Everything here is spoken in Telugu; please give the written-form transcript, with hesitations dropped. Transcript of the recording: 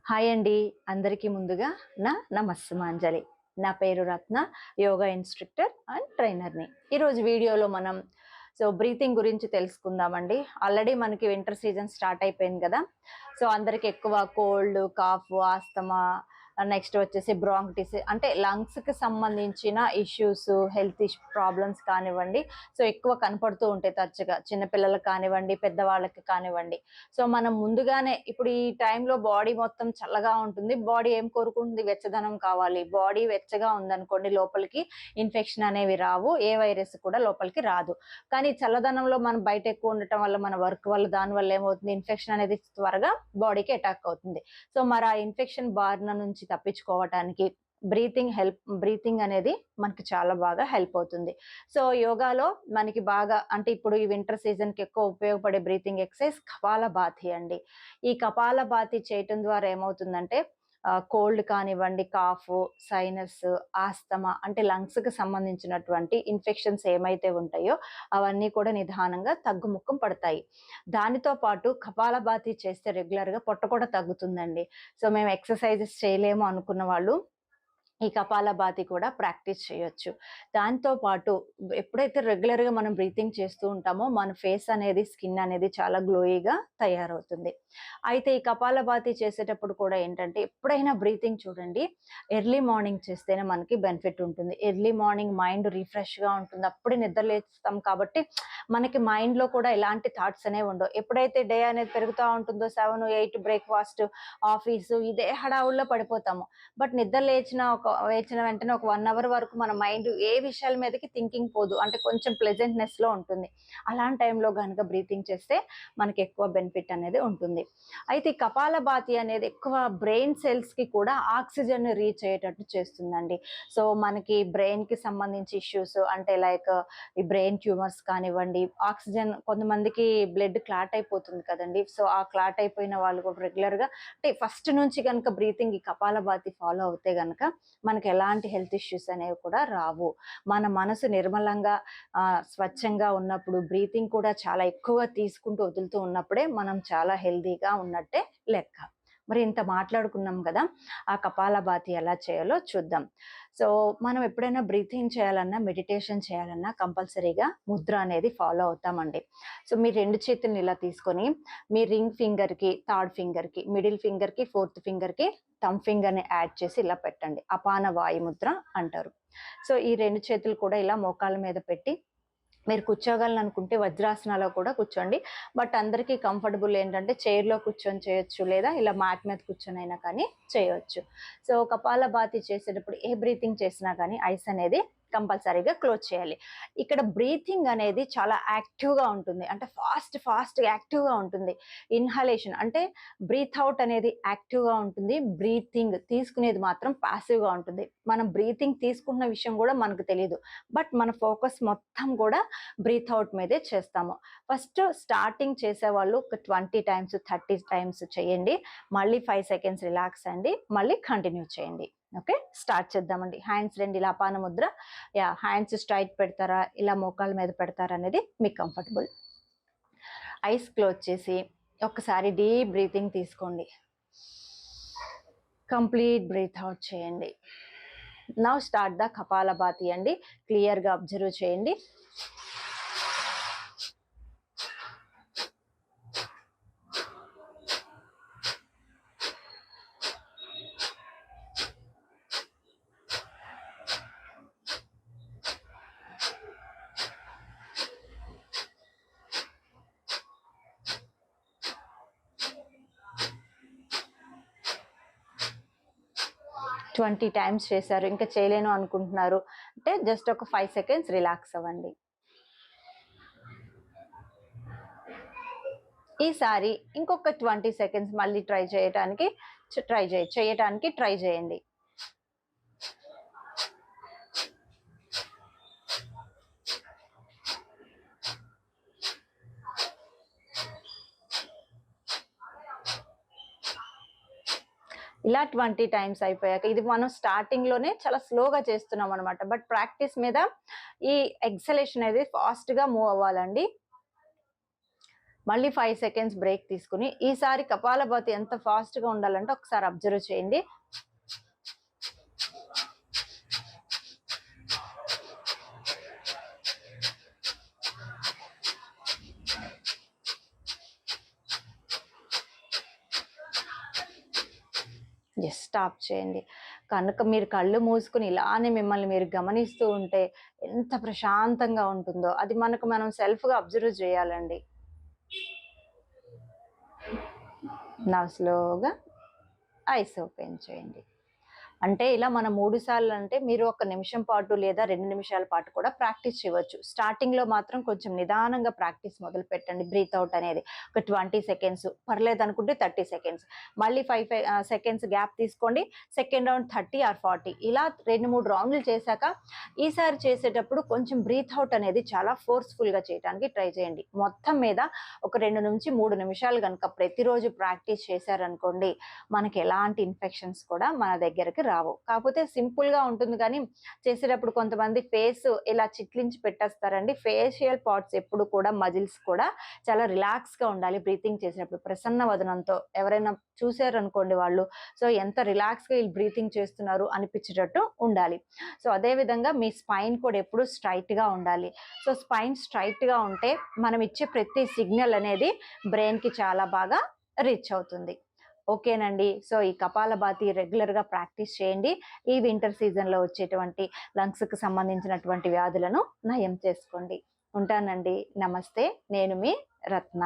హాయ్ అండి. అందరికీ ముందుగా నా నమస్సుమాంజలి. నా పేరు రత్న, యోగా ఇన్స్ట్రక్టర్ అండ్ ట్రైనర్‌ని. ఈరోజు వీడియోలో మనం బ్రీతింగ్ గురించి తెలుసుకుందామండి. ఆల్రెడీ మనకి వింటర్ సీజన్ స్టార్ట్ అయిపోయింది కదా! అందరికి ఎక్కువ కోల్డ్, కాఫ్, ఆస్తమా, నెక్స్ట్ వచ్చేసి బ్రాంకిటిస్ అంటే లంగ్స్‌కి సంబంధించిన ఇష్యూస్, హెల్త్ ప్రాబ్లమ్స్ కానివ్వండి, ఎక్కువ కనపడుతూ ఉంటాయి తరచుగా. చిన్న పిల్లలకి కానివ్వండి, పెద్దవాళ్ళకి కానివ్వండి. మనం ముందుగానే ఇప్పుడు ఈ టైంలో బాడీ మొత్తం చల్లగా ఉంటుంది. బాడీ ఏం కోరుకుంటుంది? వెచ్చదనం కావాలి. బాడీ వెచ్చగా ఉందనుకోండి, లోపలికి ఇన్ఫెక్షన్ అనేవి రావు. ఏ వైరస్ కూడా లోపలికి రాదు. కానీ చల్లదనంలో మనం బయట ఎక్కువ ఉండటం వల్ల, మన వర్క్ వల్ల, దాని వల్ల ఏమవుతుంది? ఇన్ఫెక్షన్ అనేది త్వరగా బాడీకి అటాక్ అవుతుంది. మరి ఆ ఇన్ఫెక్షన్ బారిన నుంచి తప్పించుకోవటానికి బ్రీతింగ్ అనేది మనకి చాలా బాగా హెల్ప్ అవుతుంది. యోగాలో మనకి బాగా అంటే ఇప్పుడు ఈ వింటర్ సీజన్ కి ఎక్కువ ఉపయోగపడే బ్రీతింగ్ ఎక్సర్సైజ్ కపాలభాతి అండి. ఈ కపాలభాతి చేయటం ద్వారా ఏమవుతుందంటే కోల్డ్ కానివ్వండి, కాఫ్, సైనస్, ఆస్తమా అంటే లంగ్స్ కి సంబంధించినటువంటి ఇన్ఫెక్షన్స్ ఏమైతే ఉంటాయో అవన్నీ కూడా నిదానంగా తగ్గుముఖం పడతాయి. దానితో పాటు కపాలభాతి చేస్తే రెగ్యులర్ గా పొట్ట కూడా తగ్గుతుందండి. మేము ఎక్సర్సైజెస్ చేయలేము అనుకున్న వాళ్ళు ఈ కపాలభాతి కూడా ప్రాక్టీస్ చేయొచ్చు. దాంతో పాటు ఎప్పుడైతే రెగ్యులర్‌గా మనం బ్రీతింగ్ చేస్తూ ఉంటామో మన ఫేస్ అనేది, స్కిన్ అనేది చాలా గ్లోయీగా తయారవుతుంది. అయితే ఈ కపాలభాతి చేసేటప్పుడు కూడా ఏంటంటే ఎప్పుడైనా బ్రీతింగ్ చూడండి, ఎర్లీ మార్నింగ్ చేస్తేనే మనకి బెనిఫిట్ ఉంటుంది. ఎర్లీ మార్నింగ్ మైండ్ రిఫ్రెష్‌గా ఉంటుంది. అప్పుడే నిద్ర లేస్తాం కాబట్టి మనకి మైండ్‌లో కూడా ఎలాంటి థాట్స్ అనేవి ఉండవు. ఎప్పుడైతే డే అనేది పెరుగుతా ఉంటుందో 7, 8 బ్రేక్‌ఫాస్ట్, ఆఫీసు ఇదే హడావుడిలో పడిపోతాము. బట్ నిద్ర లేచిన వెంటనే ఒక 1 అవర్ వరకు మన మైండ్ ఏ విషయాల మీదకి థింకింగ్ పోదు. అంటే కొంచెం ప్లెజెంట్‌నెస్‌లో ఉంటుంది. అలాంటి టైంలో గనుక బ్రీతింగ్ చేస్తే మనకి ఎక్కువ బెనిఫిట్ అనేది ఉంటుంది. అయితే ఈ కపాలభాతి అనేది ఎక్కువ బ్రెయిన్ సెల్స్‌కి కూడా ఆక్సిజన్ రీచ్ అయ్యేటట్టు చేస్తుందండి. మనకి బ్రెయిన్‌కి సంబంధించి ఇష్యూస్ అంటే లైక్ ఈ బ్రెయిన్ ట్యూమర్స్ కానివ్వండి, ఆక్సిజన్ కొంతమందికి బ్లడ్ క్లాట్ అయిపోతుంది కదండీ! ఆ క్లాట్ అయిపోయిన వాళ్ళు కూడా రెగ్యులర్‌గా అంటే ఫస్ట్ నుంచి గనుక బ్రీతింగ్ ఈ కపాలభాతి ఫాలో అవుతే గనక మనకి ఎలాంటి హెల్త్ ఇష్యూస్ అనేవి కూడా రావు. మన మనసు నిర్మలంగా స్వచ్ఛంగా ఉన్నప్పుడు బ్రీతింగ్ కూడా చాలా ఎక్కువ తీసుకుంటూ వదులుతూ ఉన్నప్పుడే మనం చాలా హెల్తీగా ఉన్నట్టే లెక్క. మరి ఇంత మాట్లాడుకున్నాం కదా, ఆ కపాలభాతి ఎలా చేయాలో చూద్దాం. మనం ఎప్పుడైనా బ్రీతింగ్ చేయాలన్నా, మెడిటేషన్ చేయాలన్నా కంపల్సరీగా ముద్ర అనేది ఫాలో అవుతామండి. మీ 2 చేతుల్ని ఇలా తీసుకొని మీ రింగ్ ఫింగర్‌కి, థర్డ్ ఫింగర్‌కి, మిడిల్ ఫింగర్‌కి, ఫోర్త్ ఫింగర్‌కి థంబ్ ఫింగర్‌ని యాడ్ చేసి ఇలా పెట్టండి. అపాన వాయు ముద్ర అంటారు. ఈ 2 చేతులు కూడా ఇలా మోకాళ్ళ మీద పెట్టి మీరు కూర్చోగలననుకుంటే వజ్రాసనాలో కూడా కూర్చోండి. బట్ అందరికీ కంఫర్టబుల్ ఏంటంటే చైర్‌లో కూర్చొని చేయొచ్చు, లేదా ఇలా మ్యాట్ మీద కూర్చొనైనా కానీ చేయొచ్చు. కపాలభాతి చేసేటప్పుడు ఏ బ్రీతింగ్ చేసినా కానీ ఐస్ అనేది కంపల్సరీగా క్లోజ్ చేయాలి. ఇక్కడ బ్రీతింగ్ అనేది చాలా యాక్టివ్‌గా ఉంటుంది. అంటే ఫాస్ట్ యాక్టివ్‌గా ఉంటుంది. ఇన్‌హలేషన్ అంటే బ్రీత్ అవుట్ అనేది యాక్టివ్‌గా ఉంటుంది. బ్రీతింగ్ తీసుకునేది మాత్రం పాసివ్‌గా ఉంటుంది. మనం బ్రీతింగ్ తీసుకుంటున్న విషయం కూడా మనకు తెలీదు. బట్ మన ఫోకస్ మొత్తం కూడా బ్రీత్ అవుట్ మీదే చేస్తాము. ఫస్ట్ స్టార్టింగ్ చేసేవాళ్ళు ఒక 20 టైమ్స్, 30 టైమ్స్ చేయండి. మళ్ళీ 5 సెకండ్స్ రిలాక్స్ అండి. మళ్ళీ కంటిన్యూ చేయండి. ఓకే, స్టార్ట్ చేద్దామండి. హ్యాండ్స్ 2 ఇలా అపాన ముద్ర. హ్యాండ్స్ స్ట్రైట్ పెడతారా, ఇలా మోకాళ్ళ మీద పెడతారా అనేది మీకు కంఫర్టబుల్. ఐస్ క్లోజ్ చేసి ఒక్కసారి డీప్ బ్రీతింగ్ తీసుకోండి. కంప్లీట్ బ్రీత్ అవుట్ చేయండి. నౌ స్టార్ట్ ద కపాలభాతి అండి. క్లియర్గా అబ్జర్వ్ చేయండి. ట్వంటీ టైమ్స్ చేశారు, ఇంకా చేయలేను అనుకుంటున్నారు అంటే జస్ట్ ఒక 5 సెకండ్స్ రిలాక్స్ అవ్వండి. ఈసారి ఇంకొక 20 సెకండ్స్ మళ్ళీ చేయటానికి ట్రై చేయండి. ఇలా 20 టైమ్స్ అయిపోయాక, ఇది మనం స్టార్టింగ్ లోనే చాలా స్లోగా చేస్తున్నాం అనమాట. బట్ ప్రాక్టీస్ మీద ఈ ఎక్సలేషన్ అనేది ఫాస్ట్ గా మూవ్ అవ్వాలండి. మళ్ళీ 5 సెకండ్స్ బ్రేక్ తీసుకుని ఈసారి కపాలభాతి ఎంత ఫాస్ట్గా ఉండాలంటే ఒకసారి అబ్జర్వ్ చేయండి. స్టాప్ చేయండి. కనుక మీరు కళ్ళు మూసుకుని ఇలానే మిమ్మల్ని మీరు గమనిస్తూ ఉంటే ఎంత ప్రశాంతంగా ఉంటుందో అది మనకు మనం సెల్ఫ్గా అబ్జర్వ్ చేయాలండి. నా స్లోగా ఐస్ ఓపెన్ చేయండి. అంటే ఇలా మనం 3 సార్లు అంటే మీరు 1 నిమిషం పాటు లేదా 2 నిమిషాల పాటు కూడా ప్రాక్టీస్ చేయవచ్చు. స్టార్టింగ్లో మాత్రం కొంచెం నిదానంగా ప్రాక్టీస్ మొదలు పెట్టండి. బ్రీత్ అవుట్ అనేది ఒక 20 సెకండ్స్, పర్లేదు అనుకుంటే 30 సెకండ్స్, మళ్ళీ 5 సెకండ్స్ గ్యాప్ తీసుకోండి. సెకండ్ రౌండ్ 30 ఆర్ 40, ఇలా 2-3 రౌండ్లు చేశాక ఈసారి చేసేటప్పుడు కొంచెం బ్రీత్ అవుట్ అనేది చాలా ఫోర్స్ఫుల్గా చేయడానికి ట్రై చేయండి. మొత్తం మీద ఒక 2 నుంచి 3 నిమిషాలు కనుక ప్రతిరోజు ప్రాక్టీస్ చేశారనుకోండి, మనకి ఎలాంటి ఇన్ఫెక్షన్స్ కూడా మన దగ్గరకు రావు. కాకపోతే సింపుల్ గా ఉంటుంది కానీ చేసేటప్పుడు కొంతమంది ఫేస్ ఇలా చిట్లించి పెట్టేస్తారండి. ఫేషియల్ పార్ట్స్ ఎప్పుడు కూడా మజిల్స్ కూడా చాలా రిలాక్స్ గా ఉండాలి. బ్రీతింగ్ చేసినప్పుడు ప్రసన్న వదనంతో ఎవరైనా చూసారనుకోండి వాళ్ళు, సో ఎంత రిలాక్స్ గా వీళ్ళు బ్రీతింగ్ చేస్తున్నారు అనిపించేటట్టు ఉండాలి. సో అదే విధంగా మీ స్పైన్ కూడా ఎప్పుడు స్ట్రైట్ గా ఉండాలి. సో స్పైన్ స్ట్రైట్ గా ఉంటే మనం ఇచ్చే ప్రతి సిగ్నల్ అనేది బ్రెయిన్ కి చాలా బాగా రీచ్ అవుతుంది. ఓకేనండి. సో ఈ కపాలభాతి రెగ్యులర్గా ప్రాక్టీస్ చేయండి. ఈ వింటర్ సీజన్లో వచ్చేటువంటి లంగ్స్కి సంబంధించినటువంటి వ్యాధులను నయం చేసుకోండి. ఉంటానండి. నమస్తే. నేను మీ రత్న.